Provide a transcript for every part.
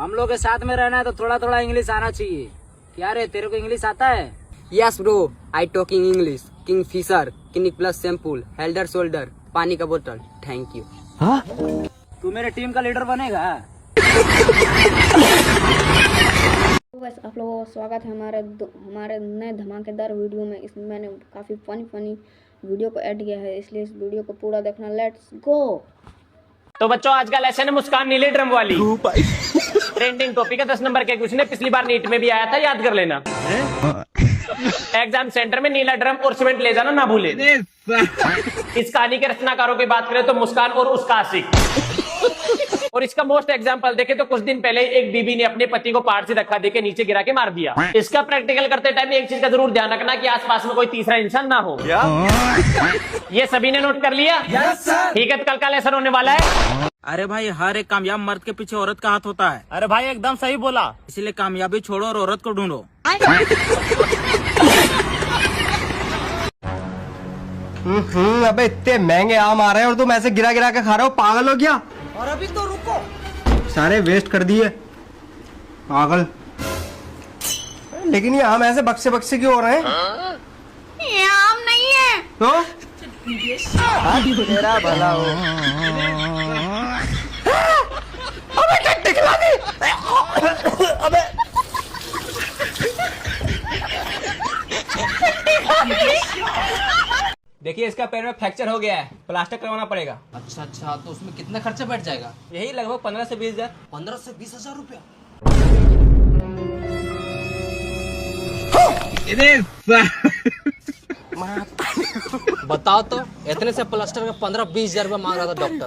हम लोग के साथ में रहना है तो थोड़ा थोड़ा इंग्लिश आना चाहिए। क्या रे, तेरे को इंग्लिश आता है? Yes bro, I talking English. Kingfisher, Clinic Plus shampoo, हेल्डर शोल्डर, पानी का बोतल, थैंक यू। हाँ? तू मेरे टीम का लीडर बनेगा? बस आप लोगों का स्वागत है हमारे नए धमाकेदार वीडियो में। इसमें मैंने काफ़ी फनी वीडियो को ऐड किया है, इसलिए इस वीडियो को पूरा देखना। Let's go. तो बच्चों, आज का लेसन है मुस्कान नीले ड्रम वाली। ट्रेंडिंग टॉपिक है 10 नंबर के क्वेश्चन है, पिछली बार नीट में भी आया था, याद कर लेना। एग्जाम सेंटर में नीला ड्रम और सीमेंट ले जाना ना भूले। इस कहानी के रचनाकारों की बात करें तो मुस्कान और उसका आशिक। और इसका मोस्ट एग्जाम्पल देखे तो कुछ दिन पहले एक बीबी ने अपने पति को पहाड़ से धक्का देके नीचे गिरा के मार दिया। इसका प्रैक्टिकल करते टाइम एक चीज का जरूर ध्यान रखना कि आसपास में कोई तीसरा इंसान ना हो। ये सभी ने नोट कर लिया? ठीक है, तो कल का लेसन होने वाला है। अरे भाई, हर एक कामयाब मर्द के पीछे औरत का हाथ होता है। अरे भाई, एकदम सही बोला। इसलिए कामयाबी छोड़ो और औरत को ढूंढो। अबे इतने महंगे आम आ रहे हैं और तुम ऐसे गिरा गिरा के खा रहे हो, पागल हो क्या? और अभी तो रुको, सारे वेस्ट कर दिए, पागल। लेकिन ये आम ऐसे बक्से बक्से क्यों हो रहे हैं? ये आम नहीं है तो तेरा भला हो। अबे क्या टिकला दी? अबे देखिए, इसका पैर में फ्रैक्चर हो गया है, प्लास्टर करवाना पड़ेगा। अच्छा, तो उसमें कितना खर्चा बैठ जाएगा? यही लगभग 15 से 20 हजार। 15 से 20 हजार रुपया। बताओ तो, इतने से प्लास्टर का 15-20 हजार रुपया मांग रहा था डॉक्टर।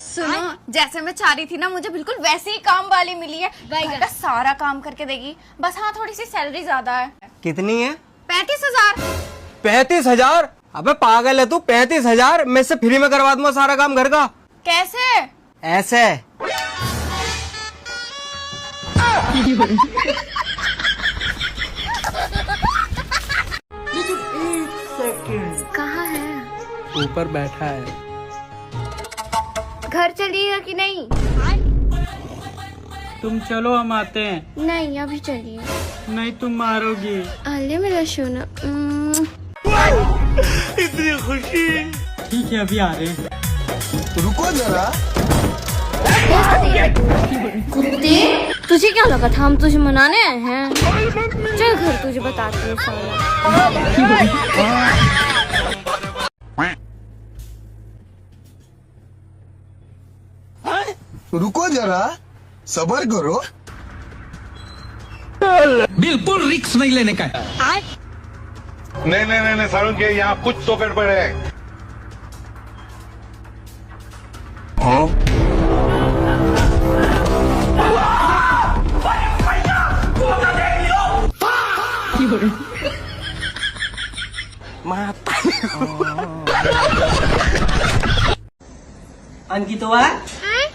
सुनो, जैसे मैं चाह रही थी ना, मुझे बिल्कुल वैसे ही काम वाली मिली है। घर का सारा काम करके देगी, बस हाँ थोड़ी सी सैलरी ज्यादा है। कितनी है? 35,000। 35,000? अबे पागल है तू? 35,000 मैं से फ्री में करवा दूंगा सारा काम घर का। कैसे? ऐसे। कहाँ है? ऊपर बैठा है। घर चलिएगा कि नहीं? तुम चलो, हम आते हैं। नहीं, अभी चलिए। नहीं, तुम मारोगी। अले मेरा सोना। इतनी खुशी। ठीक है, अभी आ रहे हैं। रुको जरा। कुत्ते, तुझे क्या लगा था हम तुझे मनाने आए हैं? चल घर, तुझे बताती हूँ साला। रुको जरा, सबर करो। बिल्कुल रिक्स नहीं लेने का। नहीं सारुण के यहाँ कुछ तो गड़बड़ है। हाँ? अंकितवा,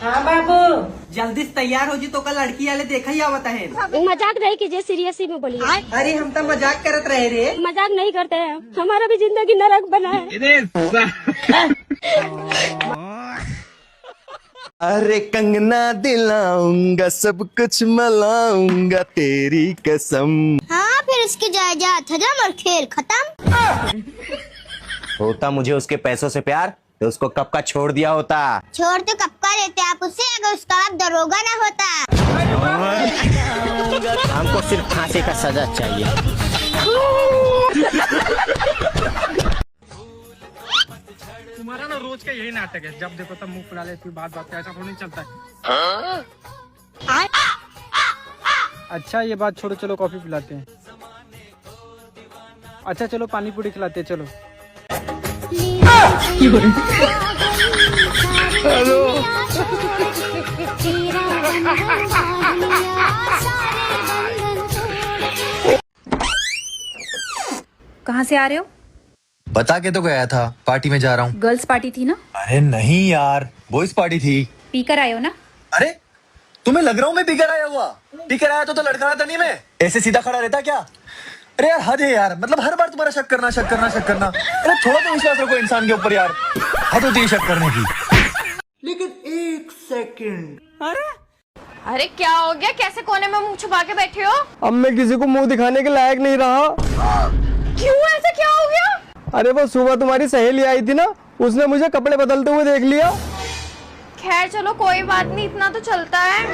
हाँ बाबू, जल्दी से तैयार हो जी, तो कल लड़की वाले देखा ही आवता है। मजाक नहीं कीजिए, सीरियसली में बोलिए। अरे हम तो मजाक करत रहे रे। मजाक नहीं करते हैं, हमारा भी जिंदगी नरक बना है। अरे कंगना दिलाऊंगा, सब कुछ मलाऊंगा, तेरी कसम। हाँ, फिर उसकी जायदाद हजम और खेल खत्म। होता मुझे उसके पैसों से प्यार तो उसको कब का छोड़ दिया होता। छोड़ तो कब का लेते आप उससे, अगर उसका आप दरोगा ना होता। हमको सिर्फ फांसी का सजा चाहिए। तुम्हारा ना रोज का यही नाटक है, जब देखो तब मुंह फुला लेती, बात पे ऐसा थोड़ी चलता है। अच्छा, ये बात छोड़ो, चलो कॉफी पिलाते हैं। अच्छा चलो, पानी पूरी खिलाते हैं, चलो। कहाँ से आ रहे हो? बता के तो गया था, पार्टी में जा रहा हूँ। गर्ल्स पार्टी थी ना? अरे नहीं यार, बॉयज पार्टी थी। पीकर आए हो ना? अरे तुम्हें लग रहा हूँ मैं पीकर आया हुआ? पीकर आया तो लड़का था नहीं मैं, ऐसे सीधा खड़ा रहता क्या? अरे यार हद है यार, मतलब हर बार तुम्हारा शक करना। अरे थोड़ा तो विश्वास रखो इंसान के ऊपर यार, हद होती है शक करने की। अरे क्या हो गया, कैसे कोने में मुंह छुपा के बैठे हो? अब मैं किसी को मुंह दिखाने के लायक नहीं रहा। क्यों, ऐसा क्या हो गया? अरे वो सुबह तुम्हारी सहेली आई थी ना, उसने मुझे कपड़े बदलते हुए देख लिया। खैर चलो कोई बात नहीं, इतना तो चलता है।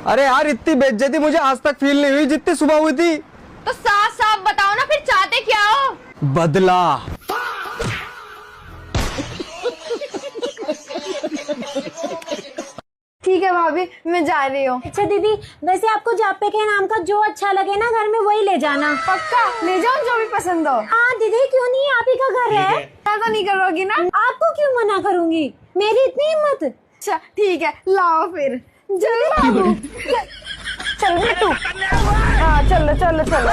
अरे यार इतनी बेइज्जती मुझे आज तक फील नहीं हुई जितनी सुबह हुई थी। तो साफ साफ बताओ ना, फिर चाहते क्या हो? बदला। ठीक है भाभी, मैं जा रही हूँ। अच्छा दीदी, वैसे आपको जापे के नाम का जो अच्छा लगे ना घर में वही ले जाना। पक्का ले जाओ, जो भी पसंद हो। हाँ दीदी, क्यों नहीं, आप ही का घर है। ऐसा नहीं करोगी ना? आपको क्यों मना करूंगी, मेरी इतनी हिम्मत। अच्छा ठीक है, लाओ फिर। जरूर चल बेटू। हाँ चलो चलो चलो।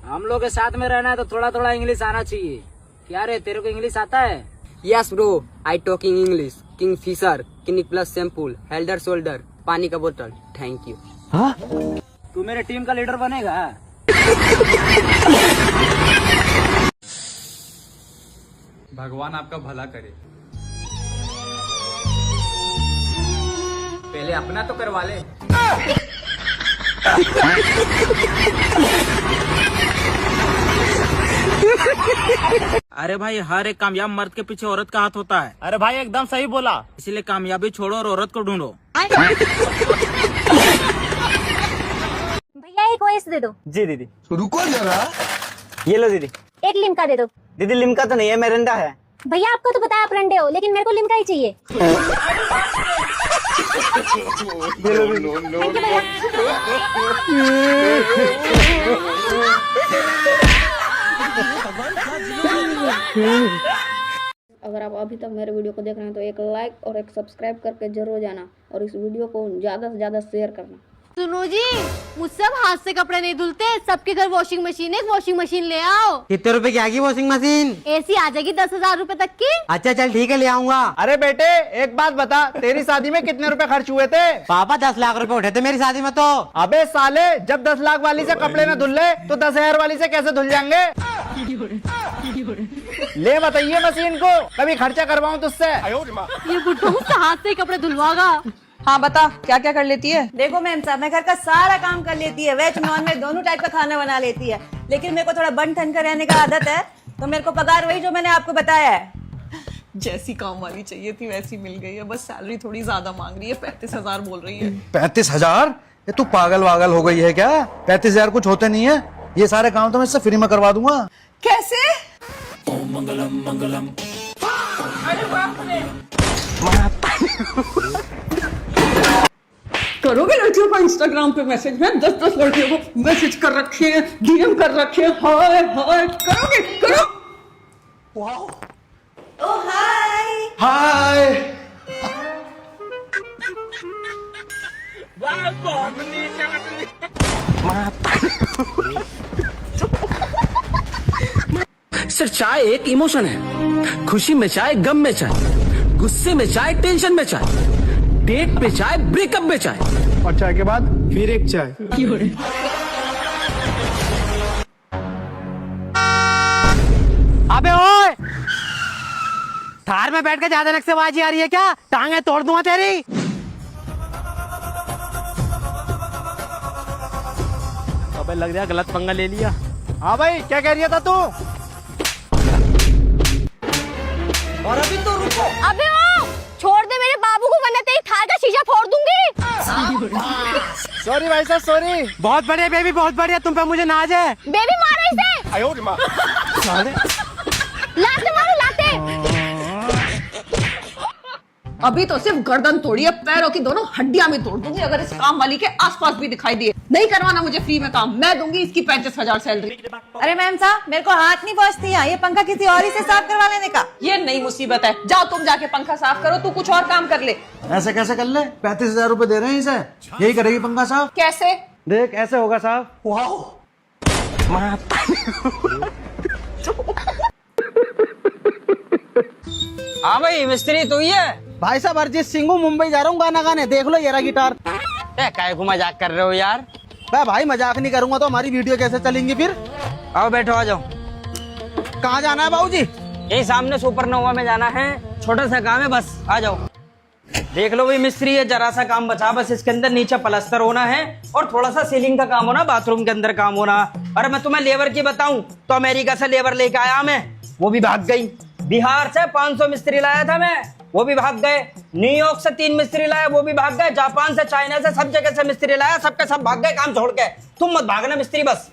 हम लोग के साथ में रहना है तो थोड़ा थोड़ा इंग्लिश आना चाहिए। क्या रे, तेरे को इंग्लिश आता है? Yes bro, I talking English. Kingfisher, Clinic Plus shampoo, हेल्डर शोल्डर, पानी का बोतल, थैंक यू। हाँ? तू मेरे टीम का लीडर बनेगा? भगवान आपका भला करे। पहले अपना तो करवा ले। अरे भाई, हर एक कामयाब मर्द के पीछे औरत का हाथ होता है। अरे भाई एकदम सही बोला। इसलिए कामयाबी छोड़ो और औरत को ढूंढो। भैया एक ओएस दे दो। जी दीदी। रुको जरा। ये लो दीदी। एक लिमका दे दो। दीदी लिमका तो नहीं है, मेरिंडा है। भैया आपको तो पता है आप रंडे हो, लेकिन मेरे को लिमका ही चाहिए। थैंक यू भैया। अगर आप अभी तक मेरे वीडियो को देख रहे हैं तो एक लाइक और एक सब्सक्राइब करके जरूर जाना और इस वीडियो को ज़्यादा से ज़्यादा शेयर करना। सुनो जी, मुझसे अब हाथ से कपड़े नहीं धुलते। सबके घर वॉशिंग मशीन है, वॉशिंग मशीन ले आओ। कितने रुपए की आएगी वॉशिंग मशीन? एसी आ जाएगी 10,000 रूपए तक की। अच्छा चल ठीक है, ले आऊंगा। अरे बेटे एक बात बता, तेरी शादी में कितने रुपए खर्च हुए थे? पापा 10 लाख रुपए उठे थे मेरी शादी में तो। अबे साले, जब 10 लाख वाली से कपड़े न धुल ले तो 10,000 वाली से कैसे धुल जाएंगे? ले बताइए मशीन को, कभी खर्चा करवाऊं तुझसे। ये बुढ़ो मुझसे हाथ से ही कपड़े धुलवागा। हाँ बता, क्या क्या कर लेती है? देखो मैम साहब, मैं घर का सारा काम कर लेती है। वेज नॉन वेज दोनों टाइप का खाना बना लेती है, लेकिन मेरे को थोड़ा बन ठन कर रहने का आदत है, तो मेरे को पगार वही जो मैंने आपको बताया है। जैसी काम वाली चाहिए थी वैसी मिल गई है, बस सैलरी थोड़ी ज्यादा मांग रही है, 35,000 बोल रही है। 35,000? ये तू पागल वागल हो गई है क्या? 35,000 कुछ होते नहीं है। ये सारे काम तो मैं इससे फ्री में करवा दूंगा। कैसे? करोगे लड़कियों का इंस्टाग्राम पे मैसेज? मैं 10-10 लड़कियों को मैसेज कर रखे हैं, डीएम कर रखे हैं। हाय हाय करोगे? करो। वाओ, ओ हाय हाय। सर, चाय एक इमोशन है। खुशी में चाय, गम में चाय, गुस्से में चाय, टेंशन में चाय, डेट पे चाय, ब्रेकअप में चाय, और चाय के बाद फिर एक चाय। अबे ओए, थार में बैठ के ज्यादा नक्शेबाजी आ रही है क्या? टांगे तोड़ दूंगा तेरी। अबे लग रहा गलत पंगा ले लिया। हाँ भाई, क्या कह रही था तू? और अभी तो रुको। अबे ओ, छोड़ दे मेरे बाबू को, वरना तेरी थार का शीशा फोड़ दूंगी। सॉरी भाई साहब, सॉरी। बहुत बढ़िया बेबी, बहुत बढ़िया, तुम पे मुझे नाज है। बेबी मारो इसे। लाते मारो, लाते। अभी तो सिर्फ गर्दन तोड़ी है, पैरों की दोनों हड्डियां भी तोड़ दूंगी अगर इस काम वाली के आसपास भी दिखाई दिए। नहीं करवाना मुझे फ्री में काम, मैं दूंगी इसकी 35,000 सैलरी। अरे मैम साहब, मेरे को हाथ नहीं पहुँचती है, ये पंखा किसी और ही से साफ करवा लेने का। ये नई मुसीबत है, जाओ तुम जाके पंखा साफ करो, तू कुछ और काम कर ले। ऐसे कैसे कर ले? 35,000 रुपए दे रहे हैं इसे, यही करेगी पंखा साहब। कैसे? देख ऐसे होगा साहब। वाओ, हाँ भाई, मिस्त्री तू ही है? भाई साहब अरिजीत सिंह, मुंबई जा रहा हूँ गाना गाने, देख लो ये रहा गिटार। काय को मजाक कर रहे हो यार? मैं भाई मजाक नहीं करूंगा तो हमारी वीडियो कैसे चलेंगी फिर? आओ बैठो, आ जाओ। कहाँ जाना है बाबूजी? यही सामने सुपरनोवा में जाना है, छोटा सा काम है, बस आ जाओ। देख लो भाई, मिस्त्री है, जरा सा काम बचा, बस इसके अंदर नीचे प्लास्टर होना है और थोड़ा सा सीलिंग का काम होना, बाथरूम के अंदर काम होना। अरे मैं तुम्हें लेबर की बताऊं तो अमेरिका से लेबर लेके आया मैं, वो भी भाग गई। बिहार से 500 मिस्त्री लाया था मैं, वो भी भाग गए। न्यूयॉर्क से 3 मिस्त्री लाया, वो भी भाग गए। जापान से, चाइना से, सब जगह से मिस्त्री लाया, सबके सब भाग गए काम छोड़ के। तुम मत भागना मिस्त्री बस।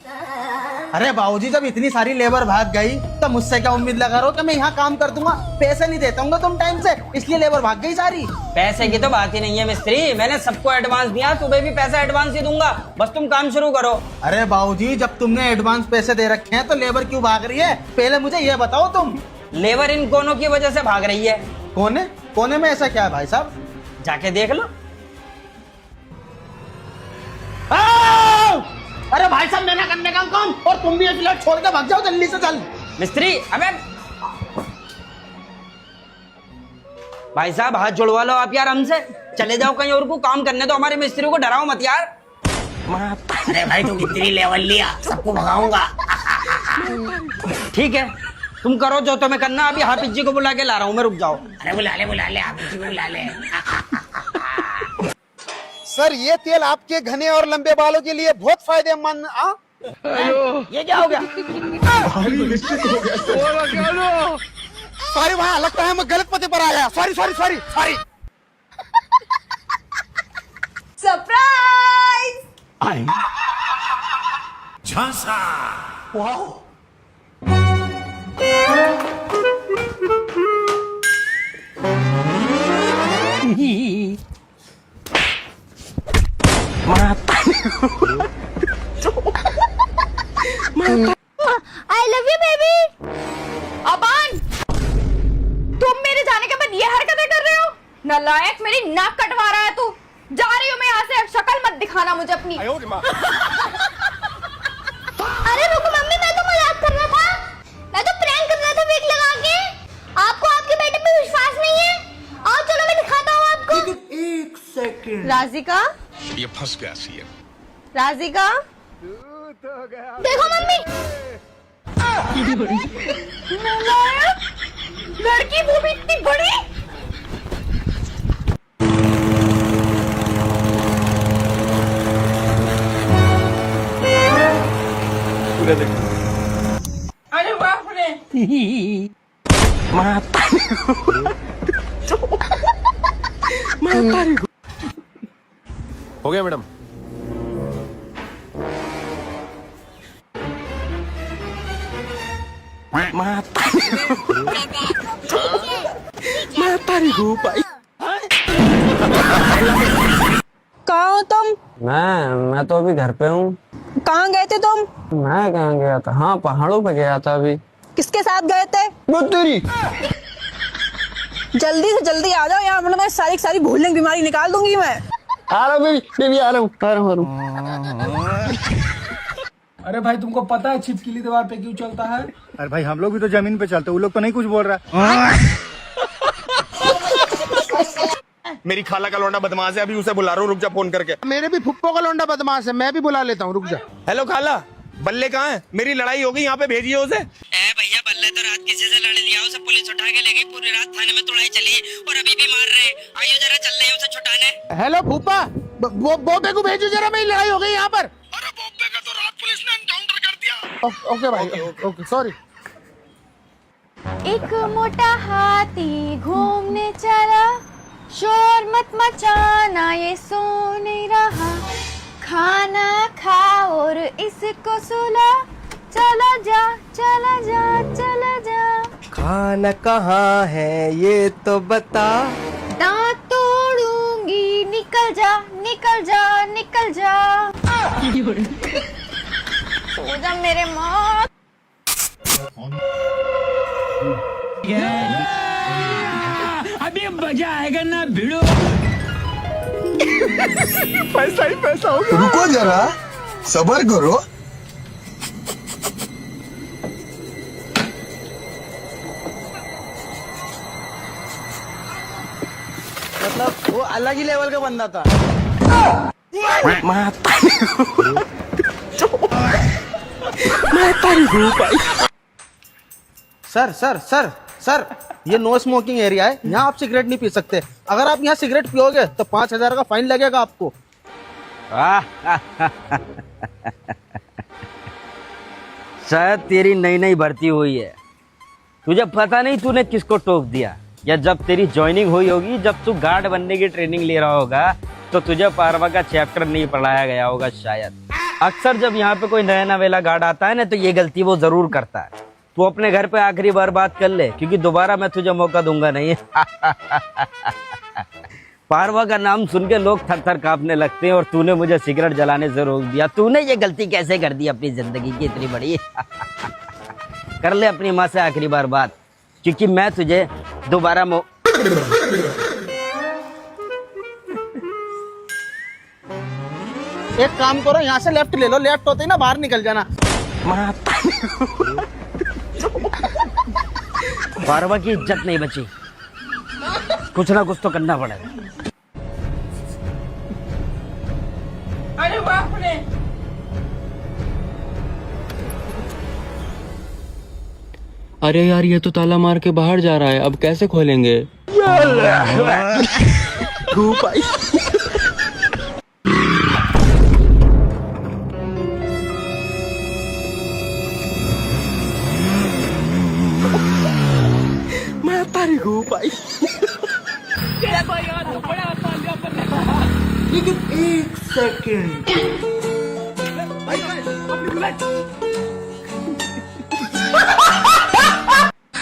अरे बाबूजी, जब इतनी सारी लेबर भाग गई तो मुझसे क्या उम्मीद लगा रहे हो कि मैं यहाँ काम कर दूंगा? पैसे नहीं देता हूँ तुम टाइम से, इसलिए लेबर भाग गई सारी। पैसे की तो बात ही नहीं है मिस्त्री, मैंने सबको एडवांस दिया, तुम्हें भी पैसा एडवांस ही दूंगा, बस तुम काम शुरू करो। अरे बाबूजी, जब तुमने एडवांस पैसे दे रखे हैं तो लेबर क्यों भाग रही है? पहले मुझे ये बताओ तुम। लेबर इन कोनों की वजह से भाग रही है। कोने? कोने में ऐसा क्या है भाई साहब? जाके देख लो। अरे भाई साहब, मैंने करने का काम और तुम भी ये फ्लैट छोड़ के भाग जाओ, जल्दी से चल। मिस्त्री, अबे भाई साहब हाथ जुड़वा लो आप यार हमसे, चले जाओ कहीं और को काम करने दो, हमारे मिस्त्री को डराओ मत यार। अरे भाई तू कितनी लेवल लिया, सबको भगाऊंगा। ठीक है, तुम करो जो तुम्हें करना, अभी हाफिज जी को बुला के ला रहा हूँ मैं, रुक जाओ। अरे बुला ले हाफिज जी को बुला ले। सर, ये तेल आपके घने और लंबे बालों के लिए बहुत फायदेमंद। ये क्या हो गया? सॉरी भाई, लगता है मैं गलत पते पर आ गया। Sorry sorry sorry sorry. Surprise! झांसा। Wow. I love you baby. Aban, तुम मेरे जाने के बाद ये हरकतें कर रहे हो? नालायक, मेरी नाक कटवा रहा है तू। जा रही हूँ मैं यहाँ से, शक्ल मत दिखाना मुझे अपनी। अरे रुको मम्मी, मैं तो मजाक कर रहा था, मैं तो प्रैंक कर रहा था विग लगा के। आपको आपके बेटे पे विश्वास नहीं है? आओ चलो मैं दिखाता हूँ आपको। एक सेकंड। राजिका, ये फंस गया सी। राजिका, देखो मम्मी। नालायक, लड़की वो भी इतनी बड़ी। अरे बाप रे। हो गया मैडम। कहाँ हो तुम? मैं तो अभी घर पे हूँ। कहाँ गए थे तुम? मैं कहाँ गया था? हाँ, पहाड़ों पे गया था अभी। किसके साथ गए थे? वो तेरी। जल्दी से जल्दी आ जाओ यहाँ, मैं सारी सारी भूलने की बीमारी निकाल दूंगी मैं। आ रहा हूँ बेबी, आ रहा हूँ। अरे भाई तुमको पता है छिपकली दीवार पे क्यों चलता है? अरे भाई, हम लोग भी तो जमीन पे चलते, वो लोग तो नहीं कुछ बोल रहा। मेरी खाला का लौंडा बदमाश है, अभी उसे बुला रहा हूँ, रुक जा फोन करके। मेरे भी फुप्पो का लौंडा बदमाश है, मैं भी बुला लेता हूँ, रुक जा। हेलो खाला, बल्ले कहाँ है? मेरी लड़ाई हो गई, यहाँ पे भेजिए उसे। भैया, बल्ले तो रात किसी से लड़ लिया, उसे पुलिस उठा के ले गई, पूरी रात थाने में तोड़ाई चली और अभी भी मार रहे। आइए जरा चल रहे उसे छुटाने। हेलो फूफा, बोबे को भेजो जरा, मेरी लड़ाई हो गई यहाँ पर। अरे बोबे का तो रात पुलिस ने एनकाउंटर कर दिया। ओके भाई, ओके सॉरी। एक मोटा हाथी घूमने चला, शोर मत मचाना ये सो नहीं रहा, खाना खा और इसको सुला, चला जा चला जा चला जा। खाना कहाँ है ये तो बता। दांत तोड़ूंगी, निकल जा निकल जा निकल जा। सो जा मेरे माँ। अभी मजा आएगा ना भिड़ो। पैसा ही पैसा होगा। रुको जरा, सबर करो। मतलब वो अलग ही लेवल का बंदा था। सर सर सर सर, ये नो स्मोकिंग एरिया है, यहाँ आप सिगरेट नहीं पी सकते। अगर आप यहाँ सिगरेट पियोगे तो 5,000 का फाइन लगेगा आपको। शायद तेरी नई नई भर्ती हुई है, तुझे पता नहीं तूने किसको टोक दिया। या जब तेरी ज्वाइनिंग हुई होगी, जब तू गार्ड बनने की ट्रेनिंग ले रहा होगा, तो तुझे पारवा का चैप्टर नहीं पढ़ाया गया होगा शायद। अक्सर जब यहाँ पे कोई नया नवेला गार्ड आता है ना, तो ये गलती वो जरूर करता है। तू अपने घर पे आखिरी बार बात कर ले, क्योंकि दोबारा मैं तुझे मौका दूंगा नहीं। पारवा का नाम सुन के लोग थर थर कांपने लगते हैं, और तूने मुझे सिगरेट जलाने से रोक दिया। तूने ये गलती कैसे कर दी अपनी जिंदगी की इतनी बड़ी? कर ले अपनी माँ से आखिरी बार बात, क्योंकि मैं तुझे दोबारा एक काम करो, यहाँ से लेफ्ट ले लो, लेफ्ट होते ही ना बाहर निकल जाना। पारवा की इज्जत नहीं बची, कुछ ना कुछ तो करना पड़ेगा। अरे बाप रे, अरे यार, ये तो ताला मार के बाहर जा रहा है, अब कैसे खोलेंगे? धूप आई। मैं तारी धूप आई। लेकिन एक सेकंड,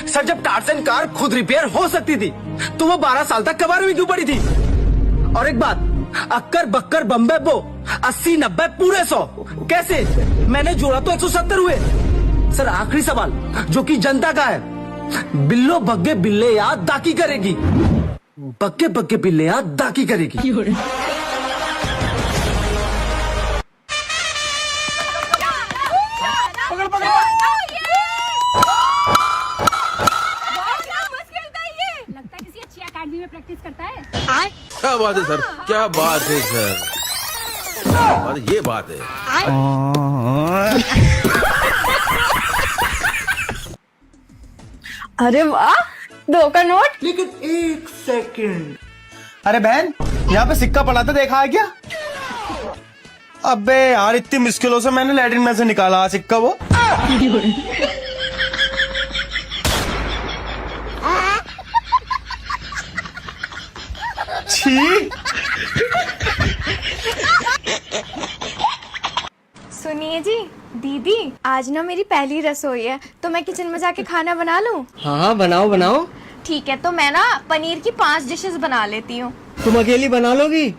सर, जब टार्सन कार खुद रिपेयर हो सकती थी, तो वो 12 साल तक कबाड़ में क्यों पड़ी थी? और एक बात, अक्कर बक्कर बम्बे बो 80 90 पूरे 100 कैसे? मैंने जोड़ा तो 170 हुए। सर, आखिरी सवाल जो कि जनता का है, बिल्लो बग्गे बिल्ले याद दाकी करेगी, बग्गे बग्गे बिल्ले याद दाकी करेगी। क्या बात है सर, क्या बात है सर, ये बात है। अरे वाह, 2 का नोट। लेकिन एक सेकंड, अरे बहन, यहाँ पे सिक्का पड़ा था, देखा है क्या? अबे यार, इतनी मुश्किलों से मैंने लैट्रिन में से निकाला सिक्का वो। छी। सुनिए जी, दीदी आज ना मेरी पहली रसोई है, तो मैं किचन में जाके खाना बना लूं? हाँ हाँ, बनाओ बनाओ। ठीक है, तो मैं ना पनीर की 5 डिशेस बना लेती हूँ। तुम अकेली बना लोगी?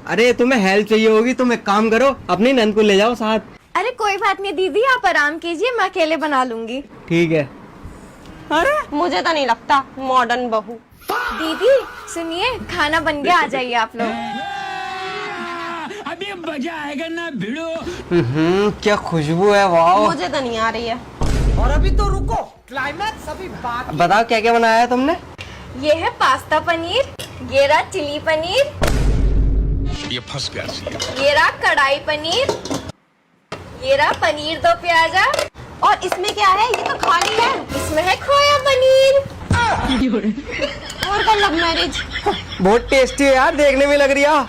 अरे तुम्हें हेल्प चाहिए होगी, तुम एक काम करो, अपनी नंद को ले जाओ साथ। अरे कोई बात नहीं दीदी, आप आराम कीजिए, मैं अकेले बना लूंगी। ठीक है। अरे मुझे तो नहीं लगता मॉडर्न बहू। दीदी सुनिए, खाना बन गया, आ जाइए आप लोग। अभी मजा आएगा ना भिड़ो। क्या खुशबू है, वाह। मुझे तो नहीं आ रही है। और अभी तो रुको, क्लाइमैक्स अभी बात। बताओ क्या क्या बनाया है तुमने? ये है पास्ता पनीर, ये रहा चिली पनीर, ये फंस गया। ये रहा कढ़ाई पनीर, ये रहा पनीर दो प्याजा, और इसमें क्या है? ये तो खाली है। इसमें है खोया पनीर। और का लव मैरिज। बहुत टेस्टी है यार, देखने में लग रही है।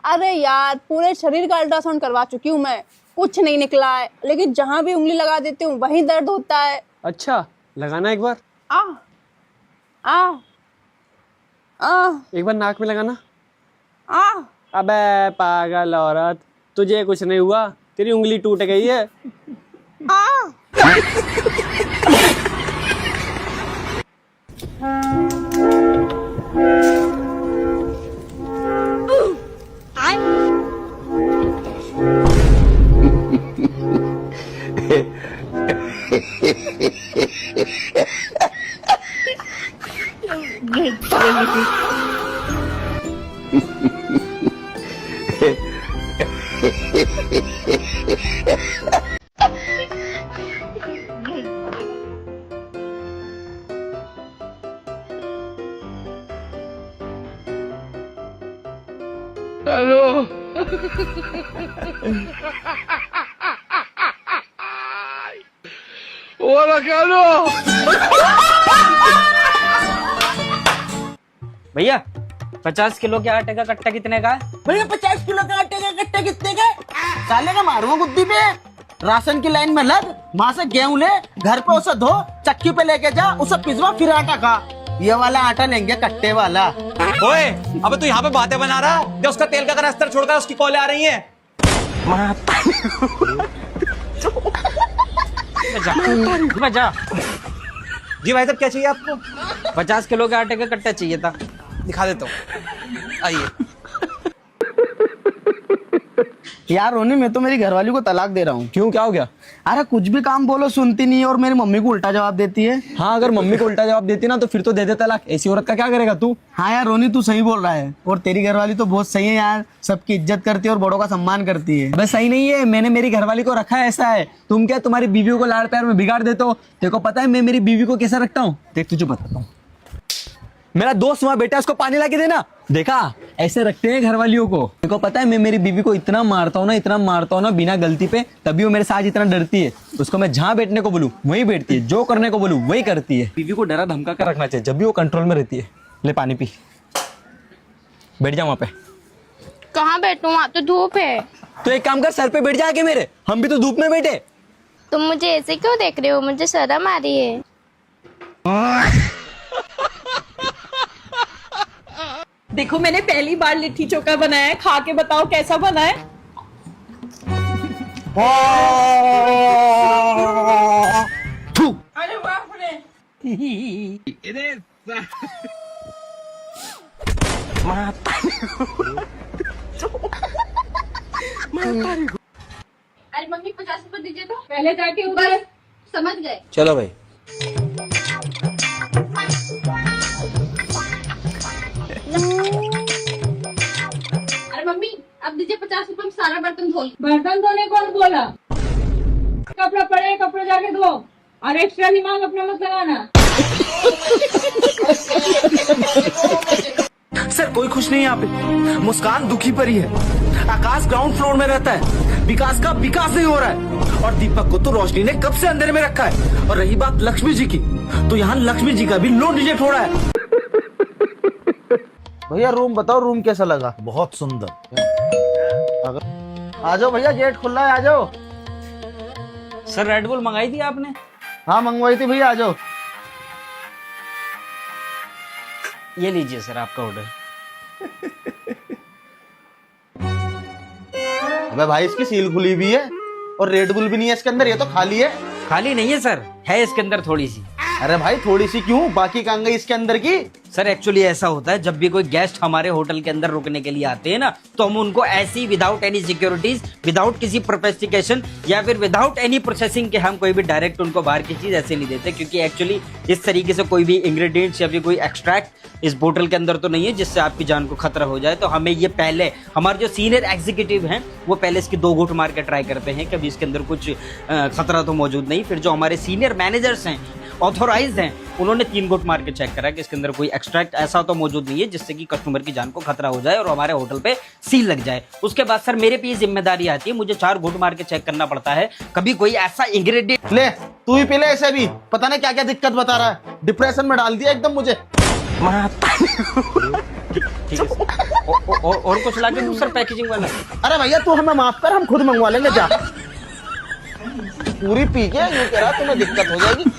अरे यार, पूरे शरीर का अल्ट्रासाउंड करवा चुकी हूँ मैं, कुछ नहीं निकला है, लेकिन जहाँ भी उंगली लगा देती हूँ वहीं दर्द होता है। अच्छा, लगाना एक बार। आ आ आ एक बार नाक में लगाना। आ अबे पागल औरत, तुझे कुछ नहीं हुआ, तेरी उंगली टूट गई है। आ हेलो। भैया 50 किलो के आटे का कट्टा कितने का है? भैया 50 किलो का आटे का कट्टा कितने का? साले का मारूंगा गुद्दी पे। राशन की लाइन में लग, वहाँ से गेहूं ले, घर पे उसे धो, चक्की पे लेके जा, उसे पिसवा, फिर आटा खा। ये वाला आटा लेंगे कट्टे वाला। ओए अबे तू यहाँ पे बातें बना रहा है, उसका तेल का कनस्तर छोड़कर उसकी कॉलें आ रही हैं। जा। जी भाई साहब क्या चाहिए आपको? 50 किलो के आटे का कट्टा चाहिए था। दिखा देता हूँ, आइए। यार रोनी, मैं तो मेरी घरवाली को तलाक दे रहा हूँ। क्यों, क्या हो गया? अरे कुछ भी काम बोलो सुनती नहीं है और मेरी मम्मी को उल्टा जवाब देती है। हाँ, अगर मम्मी को उल्टा जवाब देती ना तो फिर तो दे दे तलाक। ऐसी औरत का क्या करेगा तू? हाँ यार रोनी, तू सही बोल रहा है। और तेरी घरवाली तो बहुत सही है यार, सबकी इज्जत करती है और बड़ों का सम्मान करती है। बस सही नहीं है, मैंने मेरी घरवाली को रखा है ऐसा है। तुम क्या तुम्हारी बीवी को लाड़ प्यार में बिगाड़ देते हो? तेरे को पता है मैं मेरी बीवी को कैसा रखता हूँ? देख तुझे बताता हूँ। मेरा दोस्त वहां बेटा, उसको पानी ला के देना। देखा, ऐसे रखते हैं घरवालियों को। देखो पता है मैं मेरी बीवी को इतना मारता हूँ ना बिना गलती पे, तभी वो मेरे साथ इतना डरती है। उसको मैं जहाँ बैठने को बोलूँ वहीं बैठती है, जो करने को बोलूँ वही करती है। बीवी को डरा धमका कर रखना चाहिए, जब भी वो कंट्रोल में रहती है। ले पानी पी, बैठ जा वहाँ पे। कहाँ बैठूं? वहाँ तो धूप है। तो एक काम कर, सर पे बैठ जा आके मेरे, हम भी तो धूप में बैठे। तुम मुझे ऐसे क्यों देख रहे हो? मुझे शर्म आ रही है। देखो मैंने पहली बार लिट्टी चोखा बनाया है, खा के बताओ कैसा बना है। अरे बाप रे। अरे मम्मी 50 रुपए दीजिए तो। पहले जाके उधर समझ गए। चलो भाई। अरे मम्मी अब दीजिए 50 रुपए में सारा बर्तन धो। बर्तन धोने कौन बोला? कपड़ा पड़े कपड़े जाके धो, और एक्स्ट्रा दिमाग अपना मत लगाना। सर कोई खुश नहीं है यहाँ पे। मुस्कान दुखी परी है। आकाश ग्राउंड फ्लोर में रहता है, विकास का विकास नहीं हो रहा है। और दीपक को तो रोशनी ने कब से अंधेरे में रखा है। और रही बात लक्ष्मी जी की, तो यहाँ लक्ष्मी जी का भी लोन रिजेक्ट हो रहा है। भैया रूम बताओ, रूम कैसा लगा? बहुत सुंदर। आ जाओ भैया, गेट खुला है, आ जाओ। सर रेड बुल मंगाई थी आपने? हाँ मंगवाई थी भैया, आ जाओ। ये लीजिए सर आपका ऑर्डर। अबे भाई इसकी सील खुली भी है और रेड बुल भी नहीं है इसके अंदर, ये तो खाली है। खाली नहीं है सर, है इसके अंदर थोड़ी सी। अरे भाई थोड़ी सी क्यों, बाकी कहाँ गई इसके अंदर की? सर एक्चुअली ऐसा होता है, जब भी कोई गेस्ट हमारे होटल के अंदर रुकने के लिए आते हैं ना, तो हम उनको ऐसी विदाउट एनी सिक्योरिटीज, विदाउट किसी प्रोफेस्टिकेशन या फिर विदाउट एनी प्रोसेसिंग के हम कोई भी डायरेक्ट उनको बाहर की चीज ऐसे नहीं देते। क्योंकि एक्चुअली इस तरीके से कोई भी इंग्रेडिएंट्स या फिर कोई एक्सट्रैक्ट इस बोतल के अंदर तो नहीं है जिससे आपकी जान को खतरा हो जाए। तो हमें ये पहले, हमारे जो सीनियर एग्जीक्यूटिव हैं वो पहले इसकी 2 घूंट मार के ट्राई करते हैं कि अभी इसके अंदर कुछ खतरा तो मौजूद नहीं। फिर जो हमारे सीनियर मैनेजर्स हैं, ऑथोराइज्ड हैं, उन्होंने 3 घूंट मार के चेक करा कि इसके अंदर कोई एक्सट्रैक्ट ऐसा तो मौजूद नहीं है जिससे कि कस्टमर की जान को खतरा हो जाए और हमारे होटल पे सील लग जाए। उसके बाद सर मेरे पे ये जिम्मेदारी आती है, मुझे 4 घूंट मार के चेक करना पड़ता है कभी कोई ऐसा इंग्रेडिएंट। ले तू भी पी ले, ऐसे भी पता नहीं क्या क्या दिक्कत बता रहा है, डिप्रेशन में डाल दिया एकदम मुझे। ठीक है और कुछ लाके दूसरा पैकेजिंग वाला। अरे भैया तू हमें माफ कर, हम खुद मंगवा लेंगे, जा। पूरी पी के यूं कह रहा तुम्हें दिक्कत हो जाएगी।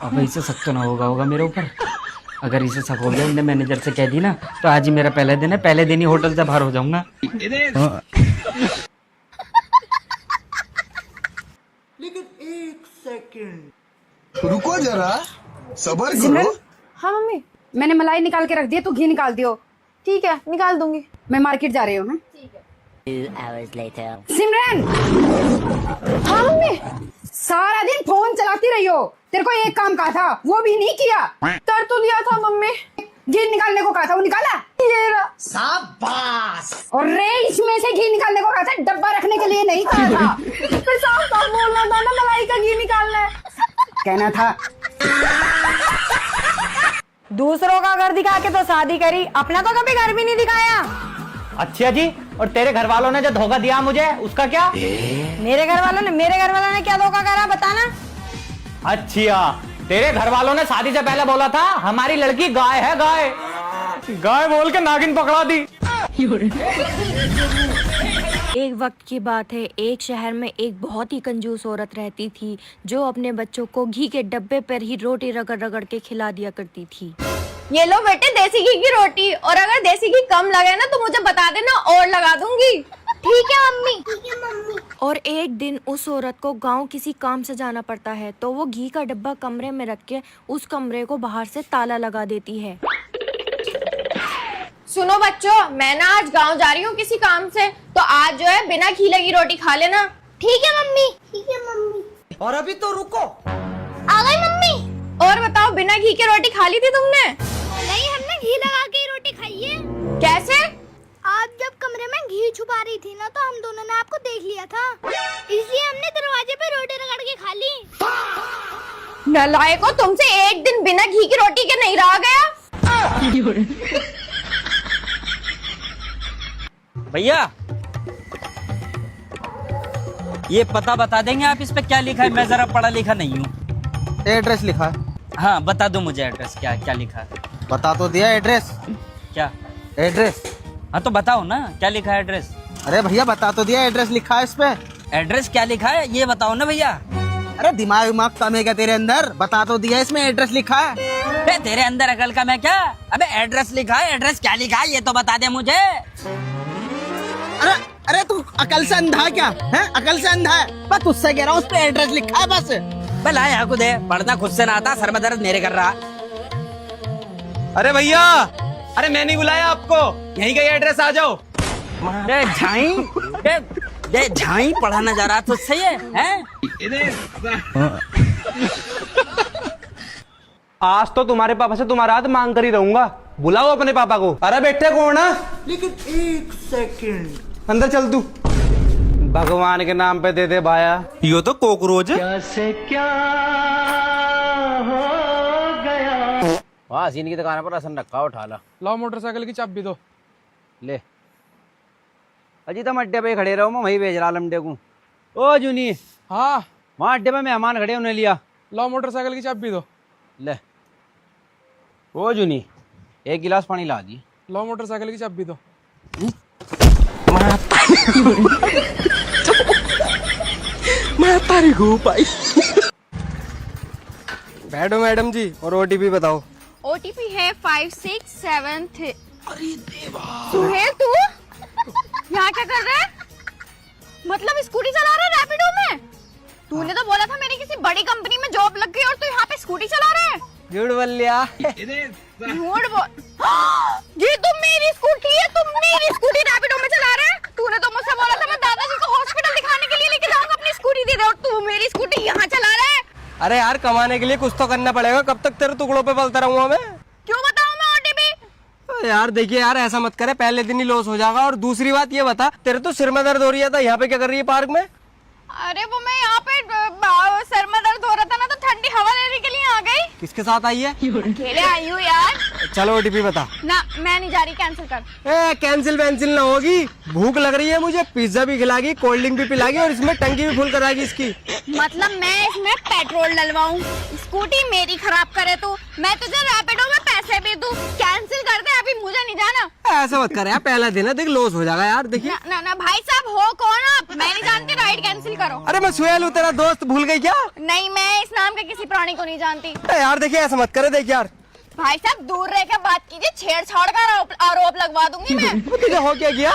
अब इसे शक तो ना होगा मेरे ऊपर। अगर इसे शक हो गया, इन्हें मैनेजर से कह दी ना, तो आज ही मेरा पहला दिन है, पहले दिन ही होटल से बाहर हो जाऊंगा। लेकिन एक सेकंड रुको जरा, सबर करो। हाँ मम्मी, मैंने मलाई निकाल के रख दिया, तू घी निकाल दियो। ठीक है निकाल दूंगी, मैं मार्केट जा रही हूँ। सिमरन। हाँ मम्मी, सारा दिन फोन चलाती रही हो, तेरे को एक काम कहा था वो भी नहीं किया। कर तो दिया था मम्मी, घी निकालने को कहा था वो निकाला। ये रहा। शाबाश। और रेंज में से घी निकालने को कहा था, डब्बा रखने के लिए नहीं कहा था। फिर साफ साफ बोलना था ना, मलाई का घी निकालना है कहना था। दूसरों का घर दिखा के तो शादी करी, अपना तो कभी घर भी नहीं दिखाया। अच्छा जी, और तेरे घर वालों ने जो धोखा दिया मुझे, उसका क्या? मेरे घर वालों ने क्या धोखा करा बताना। अच्छा, तेरे घर वालों ने शादी से पहले बोला था हमारी लड़की गाय है, गाय गाय बोल के नागिन पकड़ा दी। एक वक्त की बात है, एक शहर में एक बहुत ही कंजूस औरत रहती थी जो अपने बच्चों को घी के डब्बे पर ही रोटी रगड़ रगड़ के खिला दिया करती थी। ये लो बेटे देसी घी की रोटी, और अगर देसी घी कम लगे ना तो मुझे बता देना और लगा दूंगी। ठीक है मम्मी। ठीक है मम्मी। और एक दिन उस औरत को गांव किसी काम से जाना पड़ता है, तो वो घी का डब्बा कमरे में रख के उस कमरे को बाहर से ताला लगा देती है। सुनो बच्चों, मैं ना आज गांव जा रही हूँ किसी काम से, तो आज जो है बिना घी लगी रोटी खा लेना। ठीक है मम्मी। ठीक है मम्मी। और अभी तो रुको। आ गई मम्मी। और बताओ, बिना घी की रोटी खा ली थी तुमने? नहीं, हमने घी लगा के रोटी खाई है। कैसे? आप जब कमरे में घी छुपा रही थी ना, तो हम दोनों ने आपको देख लिया था, इसलिए हमने दरवाजे पे रोटी रगड़ के खा ली। नालायको, तुमसे एक दिन बिना घी की रोटी के नहीं रहा गया। भैया ये पता बता देंगे आप, इस पे क्या लिखा है? मैं जरा पढ़ा लिखा नहीं हूँ। एड्रेस लिखा है। हाँ बता दो मुझे एड्रेस, क्या क्या लिखा है? बता तो दिया एड्रेस। क्या एड्रेस? हाँ तो बताओ ना क्या लिखा है एड्रेस। अरे भैया बता तो दिया एड्रेस लिखा है इस पे। एड्रेस क्या लिखा है ये बताओ ना भैया। अरे दिमाग कम है क्या तेरे अंदर? बता तो दिया इसमें एड्रेस लिखा है। तेरे अंदर अकल का मैं क्या? अबे एड्रेस लिखा है, एड्रेस क्या लिखा है ये तो बता दे मुझे। अरे अरे तू अकल से अंधा क्या है? अकल से अंधा है? बस तुझसे कह रहा हूँ, उस पे एड्रेस लिखा है बस। भला यहाँ को दे, पढ़ना खुद से ना आता, सर में दर्द मेरे कर रहा। अरे भैया, अरे मैं नहीं बुलाया आपको, यहीं का एड्रेस आ जाओ। झाई पढ़ाना जा रहा तुझसे ये हैं? आज तो तुम्हारे पापा से तुम्हारा हाथ मांग कर ही रहूंगा। बुलाओ अपने पापा को। अरे बेटे कौन है? लेकिन एक सेकंड, अंदर चल तू। भगवान के नाम पे दे दे भाया। यो तो कॉकरोच है। वाह, सीन की दुकान पर राशन रखा, उठा ला। लाओ मोटरसाइकिल की चाबी दो। ले अजी तुम अड्डे पे खड़े रहो, मैं वहीं भेज रहा लमडे को। ओ जूनी। हाँ, वहाँ अड्डे पे मेहमान खड़े, उन्हें लिया। लाओ मोटरसाइकिल की चाबी दो। ले ओ जूनी, एक गिलास पानी ला दी। लाओ मोटरसाइकिल की चाबी दो। मैं तारी घू पाई। बैठो मैडम जी, और ओटीपी बताओ। ओटीपी है 5673। अरे देवा। सुहेल तू यहाँ क्या कर रहा है? मतलब स्कूटी चला रहा है रैपिडो में? तूने तो बोला था मेरी किसी बड़ी कंपनी में जॉब लग गई और तू यहाँ पे स्कूटी चला रहा है। झूठ बोल लिया। झूठ बोल। ये तुम मेरी स्कूटी है, तुम मेरी स्कूटी रैपिडो में चला रहा है। तूने तो मुझसे बोला था मैं दादाजी को हॉस्पिटल दिखाने के लिए लेके जाऊंगा, अपनी स्कूटी दे दे, और तू मेरी स्कूटी यहाँ चला रहा है। अरे यार, कमाने के लिए कुछ तो करना पड़ेगा। कब तक तेरे टुकड़ों पे पलता रहूंगा मैं? क्यों बताऊं मैं ओटीपी? यार देखिए यार, ऐसा मत करे, पहले दिन ही लॉस हो जाएगा। और दूसरी बात ये बता, तेरे तो सिर में दर्द हो रही है, था यहाँ पे क्या कर रही है पार्क में? अरे वो मैं यहाँ पे सर में दर्द हो रहा था ना, तो ठंडी हवा लेने के लिए आ गई। किसके साथ आई है? अकेले आई हूँ यार। चलो ओटीपी बता। ना मैं नहीं जा रही, कैंसिल कर। ए कैंसिल वैंसिल ना होगी, भूख लग रही है मुझे, पिज्जा भी खिलागी, कोल्ड ड्रिंक भी पिलागी, और इसमें टंकी भी फुल कराएगी इसकी। मतलब मैं इसमें पेट्रोल डलवाऊं, स्कूटी मेरी खराब करे तू, मैं तुझे रैपिडो में पैसे भी दूं, कैंसिल कर दे, अभी मुझे नहीं जाना। ऐसा मत कर यार, पहला दिन है, देख लॉस हो जाएगा यार। देखिए ना, ना भाई साहब, हो कौन आप? मैं नहीं जानती, राइड कैंसिल करो। अरे मैं सुहेल हूँ, तेरा दोस्त, भूल गई क्या? नहीं, मैं इस नाम के किसी प्राणी को नहीं जानती। यार देखिए ऐसा मत करे, देख यार। भाई साहब दूर रह के बात कीजिए, छेड़छाड़ का आरोप लगवा दूंगी मैं। तुझे हो क्या?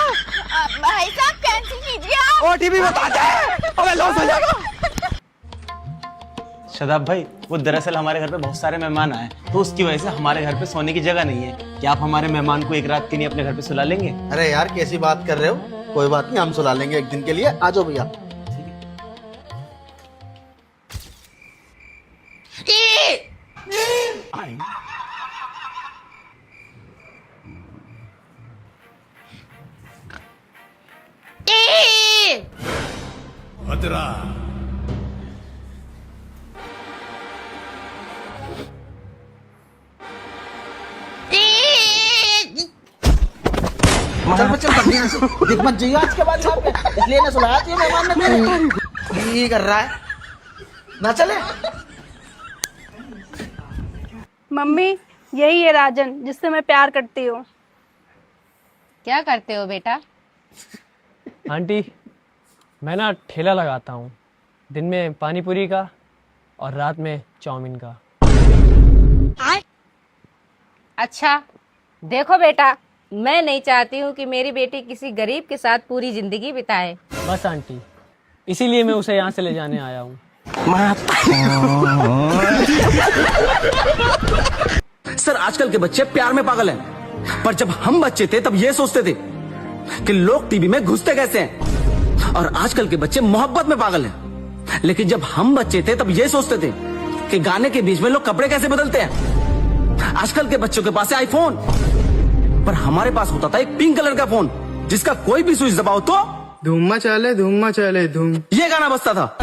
भाई साहब कैंसिल कीजिए आप। ओटीपी बता दे, अबे लॉस हो जाएगा। शदाब भाई, वो दरअसल हमारे घर पे बहुत सारे मेहमान आए, तो उसकी वजह से हमारे घर पे सोने की जगह नहीं है। क्या आप हमारे मेहमान को एक रात के लिए अपने घर पे सुला लेंगे? अरे यार कैसी बात कर रहे हो? कोई बात नहीं, हम सुला लेंगे एक दिन के लिए। आ जाओ भैया। भद्रा दिख मत जाइए आज के बाद यहाँ पे, इसलिए ना सुलाया चाहिए मेहमान ने तेरे। ये कर रहा है ना, चले। मम्मी यही है राजन जिससे मैं प्यार करती हूँ। क्या करते हो बेटा? आंटी मैं ना ठेला लगाता हूँ, दिन में पानी पूरी का और रात में चाउमीन का। अच्छा देखो बेटा, मैं नहीं चाहती हूँ कि मेरी बेटी किसी गरीब के साथ पूरी जिंदगी बिताए। बस आंटी, इसीलिए मैं उसे यहाँ से ले जाने आया हूँ। सर आजकल के बच्चे प्यार में पागल हैं, पर जब हम बच्चे थे तब ये सोचते थे कि लोग टीवी में घुसते कैसे हैं, और आजकल के बच्चे मोहब्बत में पागल हैं। लेकिन जब हम बच्चे थे तब ये सोचते थे कि गाने के बीच में लोग कपड़े कैसे बदलते हैं। आजकल के बच्चों के पास है आईफोन, पर हमारे पास होता था एक पिंक कलर का फोन जिसका कोई भी स्विच दबाओ तो धूम मचाले धूम। ये गाना बजता था।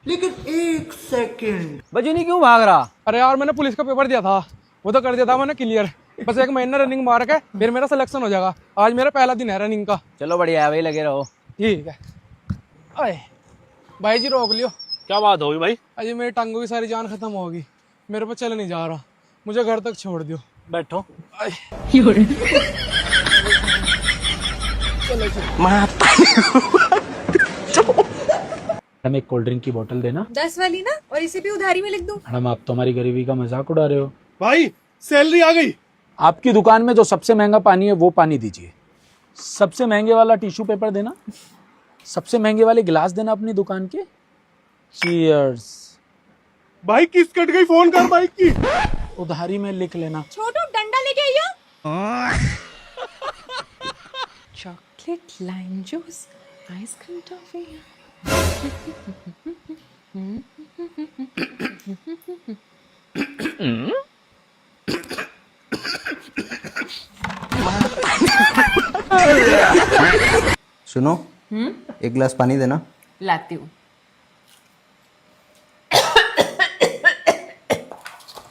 लेकिन एक सेकंड, बजनी क्यों भाग रहा? अरे यार मैंने पुलिस का पेपर दिया था, वो तो कर दिया था मैंने क्लियर। बस 1 महीना रनिंग मार के फिर मेरा सिलेक्शन हो जाएगा। आज मेरा पहला दिन है रनिंग का। चलो बढ़िया है, वही लगे रहो। ठीक है। अरे भाई जी रोक लियो। क्या बात होगी भाई? अजय मेरी टांगों की सारी जान खत्म होगी, मेरे पर चल नहीं जा रहा, मुझे घर तक छोड़ दियो। बैठो। मैडम एक कोल्ड ड्रिंक की बोतल देना। 10 वाली ना, और इसे भी उधारी में लिख दूं। मैडम आप तो हमारी गरीबी का मजाक उड़ा रहे हो। भाई सैलरी आ गई। आपकी दुकान में जो सबसे महंगा पानी है वो पानी दीजिए। सबसे महंगे वाला टिश्यू पेपर देना। सबसे महंगे वाले गिलास देना अपनी दुकान के। चीयर्स। भाई किस कट गई, फोन कर बाइक की। उधारी में लिख लेना। छोटू डंडा लेके आइयो। Chocolate, lime juice, ice cream, toffee. सुनो, एक गिलास पानी देना। लाती हूँ।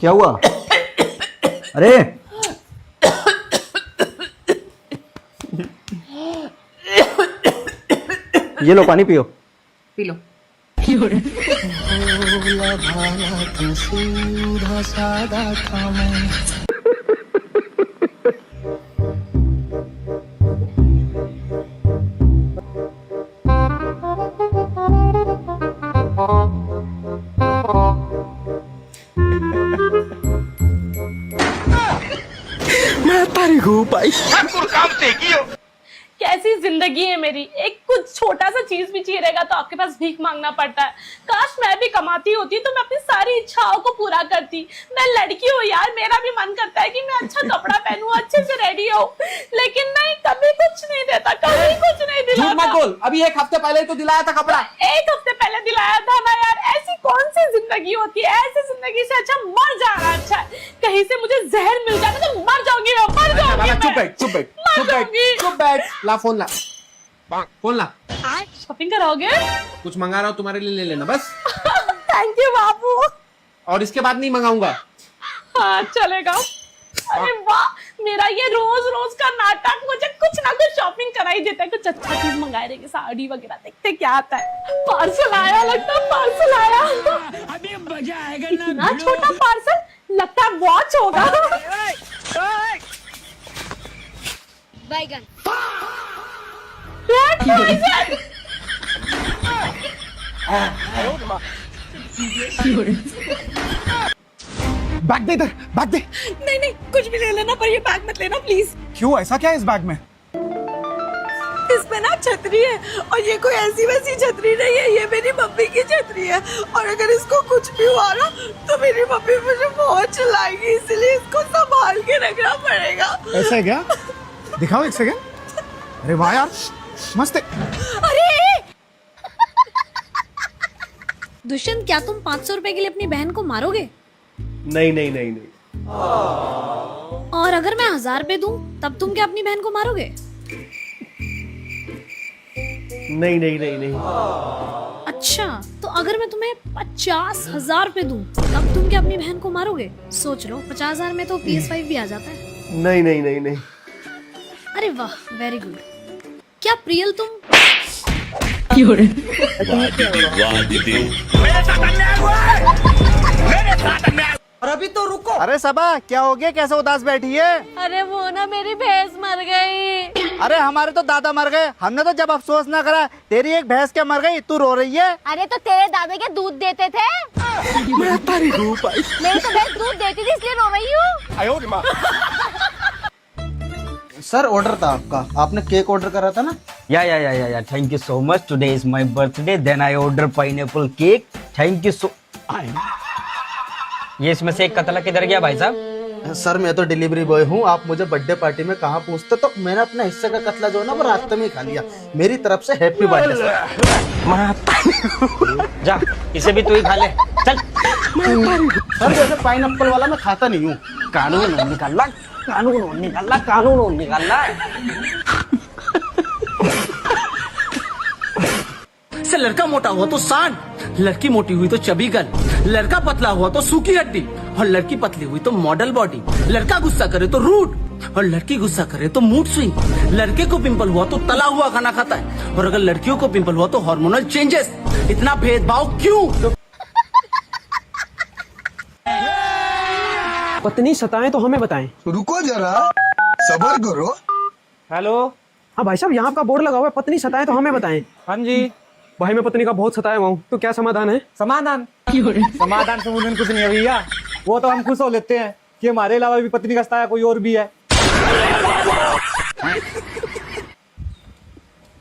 क्या हुआ? अरे ये लो पानी पियो। P low. मैं तारीख हूँ भाई। कैसी जिंदगी है मेरी। एक कुछ छोटा सा चीज भी चाहिए रहेगा तो आपके पास भीख मांगना पड़ता है। काश मैं भी कमाती होती तो मैं अपनी सारी इच्छाओं को पूरा करती। मैं लड़की हूँ यार, मेरा भी मन करता है कि मैं अच्छा कपड़ा पहनूं, अच्छे से रेडी हो, लेकिन नहीं, कभी कुछ नहीं देता, कभी कुछ नहीं दिलाता। झूठ मत बोल, अभी 1 हफ्ते पहले तो दिलाया था कपड़ा। 1 हफ्ते पहले दिलाया था ना यार। ऐसी कौन सी जिंदगी होती है? ऐसी जिंदगी से अच्छा मर जाना अच्छा है। कहीं से मुझे जहर मिल जाता तो मर जाऊंगी मैं, मर जाऊंगी। चुप बैठ। ला फोन ला। फोन ला। शॉपिंग कराओगे? कुछ मंगा रहा हूँ तुम्हारे लिए, ले लेना बस। थैंक यू बाबू। और इसके बाद नहीं मंगाऊंगा। हाँ चलेगा। अरे वाह, मेरा ये रोज रोज का नाटक मुझे कुछ ना कुछ शॉपिंग करा ही देता है। कुछ अच्छा चीज मंगाए रहेंगे, साड़ी वगैरह, देखते क्या आता है। पार्सल आया, लगता है पार्सल आया। अभी मजा आएगा ना। इतना छोटा पार्सल, लगता है वॉच होगा। बैगन। बैग दे इधर, बैग दे। नहीं नहीं, कुछ भी ले लेना, पर ये बैग मत लेना प्लीज। क्यों, ऐसा क्या है इस बैग में? इसमें ना छतरी है, और ये कोई ऐसी वैसी छतरी नहीं है, ये मेरी मम्मी की छतरी है। और अगर इसको कुछ भी हुआ ना तो मेरी मम्मी मुझे बहुत चिल्लाएगी, इसलिए इसको संभाल के रखना पड़ेगा। ऐसा है क्या? दिखाओ 1 सेकंड। अरे वाह यार, मस्त है। अरे दुष्यंत, क्या तुम 500 रुपए के लिए अपनी बहन को मारोगे? नहीं नहीं नहीं नहीं। और अगर मैं 1000 रुपए दूं तब तुम क्या अपनी बहन को मारोगे? नहीं नहीं नहीं नहीं। अच्छा, तो अगर मैं तुम्हें 50,000 रुपए दूं तब तुम क्या अपनी बहन को मारोगे? सोच लो, 50,000 में तो PS5 भी आ जाता है। नहीं नहीं नहीं नहीं। अरे वाह, वेरी गुड। क्या प्रियल तुम और अभी तो रुको। अरे सबा क्या हो गया, कैसे उदास बैठी है? अरे वो ना मेरी भैंस मर गई। अरे हमारे तो दादा मर गए, हमने तो जब अफसोस ना करा। तेरी एक भैंस क्या मर गई, तू रो रही है? अरे तो तेरे दादा क्या दूध देते थे? मेरी तो भैंस दूध देती थी इसलिए रो रही हूँ। सर ऑर्डर था आपका, आपने केक ऑर्डर करा था ना? या thank you so much. Today is my birthday, then I order pineapple cake. Thank you so. ये इसमें से एक कतला किधर गया भाई साहब? सर मैं तो डिलीवरी बॉय हूँ, आप मुझे बर्थडे पार्टी में कहाँ पूछते, तो मैंने अपने हिस्से का कतला जो है ना वो रास्ते में ही खा लिया। मेरी तरफ से हैप्पी बर्थडे सर। जा, इसे भी तू ही खा ले, चल। सर जैसे पाइनएप्पल वाला मैं खाता नहीं हूँ। कानून निकालना। से लड़का मोटा हुआ तो सांड, लड़की मोटी हुई तो चबी गल, लड़का पतला हुआ तो सूखी हड्डी, और लड़की पतली हुई तो मॉडल बॉडी। लड़का गुस्सा करे तो रूड, और लड़की गुस्सा करे तो मूड स्विंग। लड़के को पिंपल हुआ तो तला हुआ खाना खाता है, और अगर लड़कियों को पिंपल हुआ तो हार्मोनल चेंजेस। इतना भेदभाव क्यों? पत्नी सताएं तो हमें बताएं। रुको जरा, सब्र करो। हेलो, हाँ भाई साहब, यहाँ आपका बोर्ड लगा हुआ है, पत्नी सताएं तो हमें बताएं। हाँ जी भाई, मैं पत्नी का बहुत सताया हुआ हूँ, तो क्या समाधान है? समाधान समाधान समाधान कुछ नहीं है भैया, वो तो हम खुश हो लेते हैं कि हमारे अलावा भी पत्नी का सताया कोई और भी है।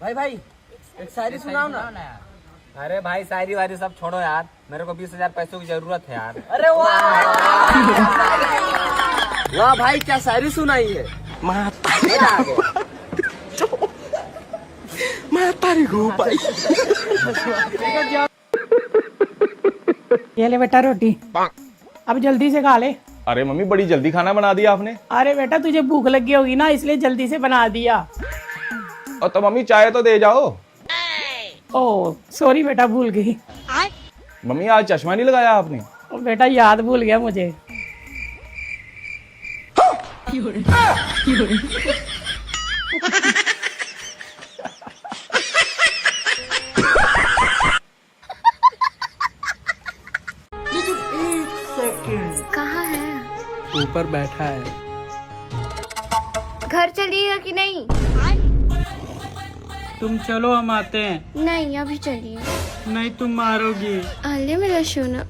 भाई एक शायरी सुनाओ ना। अरे भाई शायरी वायरी सब छोड़ो यार, मेरे को 20,000 पैसों की जरूरत है यार। अरे वाह भाई, क्या शायरी सुनाई है। ये ले बेटा रोटी, अब जल्दी से खा ले। अरे मम्मी बड़ी जल्दी खाना बना दिया आपने। अरे बेटा तुझे भूख लगी होगी ना, इसलिए जल्दी से बना दिया। और तो मम्मी चाय तो दे जाओ। ओह सॉरी बेटा, भूल गई। मम्मी आज चश्मा नहीं लगाया आपने। ओ बेटा याद भूल गया मुझे। कहाँ है? ऊपर बैठा है। घर चलिएगा कि नहीं? तुम चलो, हम आते हैं। नहीं अभी चलिए। नहीं तुम मारोगी। अले मेरा सोना।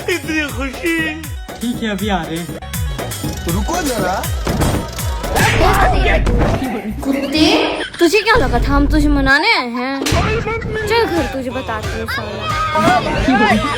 इतनी खुशी। ठीक है अभी आ रहे हैं। रुको जरा। कुत्ते, तुझे क्या लगा था हम तुझे मनाने आए हैं? चल घर तुझे बताती हूँ साला।